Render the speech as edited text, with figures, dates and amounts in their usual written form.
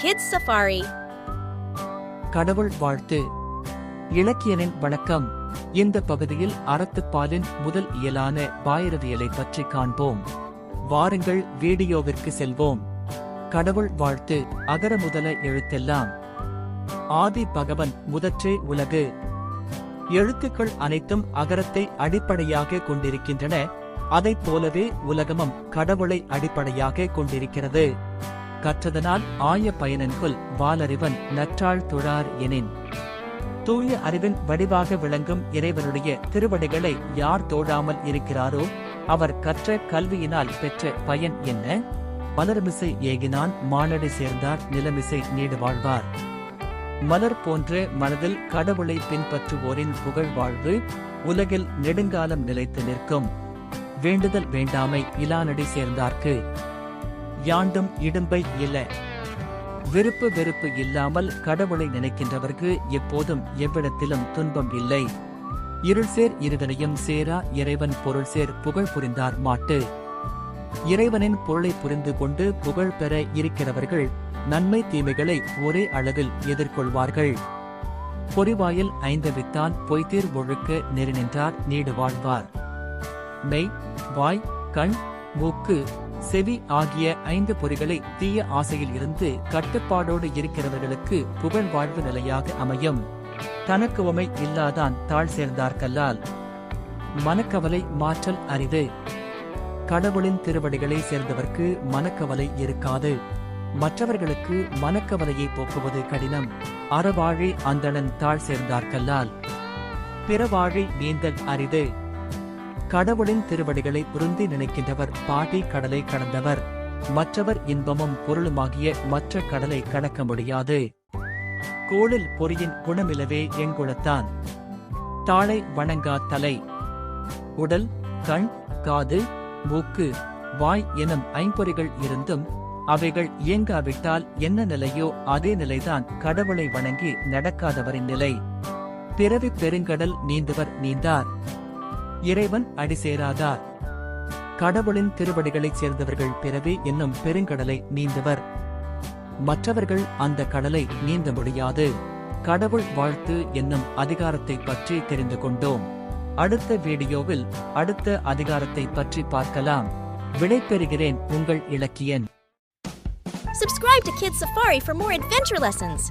Kids Safari. கடவுள் வாழ்த்து. இலக்கியனின் வணக்கம். இந்த பகுதியில் அறத்துப்பாலின் முதல் இயலான பாயிரவியலை பற்றி காண்போம். வாருங்கள் வீடியோவிற்கு செல்வோம். கடவுள் வாழ்த்து. அகர முதல எழுத்தெல்லாம் ஆதி பகவன் முதற்றே உலகு. எழுத்துக்கள் அனைத்தும் அகரத்தை அடிப்படையாக கொண்டிருக்கின்றன. அதைப் போலவே உலகமும் கடவுளை அடிப்படையாக கொண்டிருக்கிறது. கற்றதனால் ஆய பயனன்கொல் வாலறிவன் நற்றாள் துழார் எனின். தூய அறிவின் வடிவாக விளங்கும் இறைவனுடைய திருவடிகளை யார் தோழாமல் இருக்கிறாரோ அவர் கற்ற கல்வியினால் பெற்ற பயன் என்ன? மலர்மிசை ஏகினான் மானடி சேர்ந்தார் நிலமிசை நீடு வாழ்வார். மலர் போன்ற மனதில் கடவுளை பின்பற்றுவோரின் புகழ் வாழ்வு உலகில் நெடுங்காலம் நிலைத்து நிற்கும். வேண்டுதல் வேண்டாமை இலானடி சேர்ந்தார்க்கு யாண்டும் இடும்பை இல்ல. விருப்பு வெறுப்பு இல்லாமல் கடவுளை நினைக்கின்றவர்க்கு எப்போதும் எவ்விடத்திலும் துன்பம் இல்லை. இருள் சேர் இருதனையும் சேரா இறைவன் பொருள் சேர் புகழ் புரிந்தார் மாட்டு. இறைவனின் பொருளை புரிந்து கொண்டு புகழ் பெற இருக்கிறவர்கள் நன்மை தீமைகளை ஒரே அளவில் எதிர்கொள்வார்கள். பொறிவாயில் ஐந்தவித்தான் பொய்தீர் ஒழுக்க நெறி நின்றார் நீடு வாழ்வார். மெய், வாய், கண், மூக்கு, செவி ஆகிய 5 பொறிகளை தீய ஆசையில் இருந்து கட்டுப்பாடோடு இருக்கிறவர்களுக்கு புகழ் வாழ்வு நிலையாக அமையும். தனக்குவமை இல்லாதான் தாழ் சேர்ந்தார்கல்லால். மனக்கவலை மாற்றல் அரிது. கடவுளின் திருவடிகளை சேர்ந்தவர்க்கு மனக்கவலை இருக்காது. மற்றவர்களுக்கு மனக்கவலையை போக்குவது கடினம். அறவாழி அந்தணன் தாழ் சேர்ந்தார்கல்லால். பிறவாழி நீந்தல் அரிது. கடவுளின் திருவடிகளை பொருந்தி நினைக்கின்றவர் பாடி கடலை கடந்தவர். மற்றவர் இன்பமும் பொருளுமாகிய மற்ற கடலை கடக்க முடியாது. கோளில் பொறியின் குணமிலவே எங்குளத்தான். தாளை வணங்கா தலை. உடல், கண், காது, மூக்கு, வாய் எனும் 5 பொறிகள் இருந்தும் அவைகள் இயங்காவிட்டால் என்ன நிலையோ அதே நிலைதான் கடவுளை வணங்கி நடக்காதவரின் நிலை. பிறவி பெருங்கடல் நீந்துவர் நீந்தார். இறைவன் அடி சேராதார். கடவுளின் திருவடிகளைச் சேர்ந்தவர்கள் பிறவி என்னும் பெருங்கடலை நீந்துவர். மற்றவர்கள் அந்த கடலை நீந்த முடியாது. கடவுள் வாழ்த்து என்னும் அதிகாரத்தை பற்றி தெரிந்து கொண்டோம். அடுத்த வீடியோவில் அடுத்த அதிகாரத்தை பற்றி பார்க்கலாம். விடைபெறுகிறேன் உங்கள் இலக்கியன். Subscribe to Kids Safari for more adventure lessons.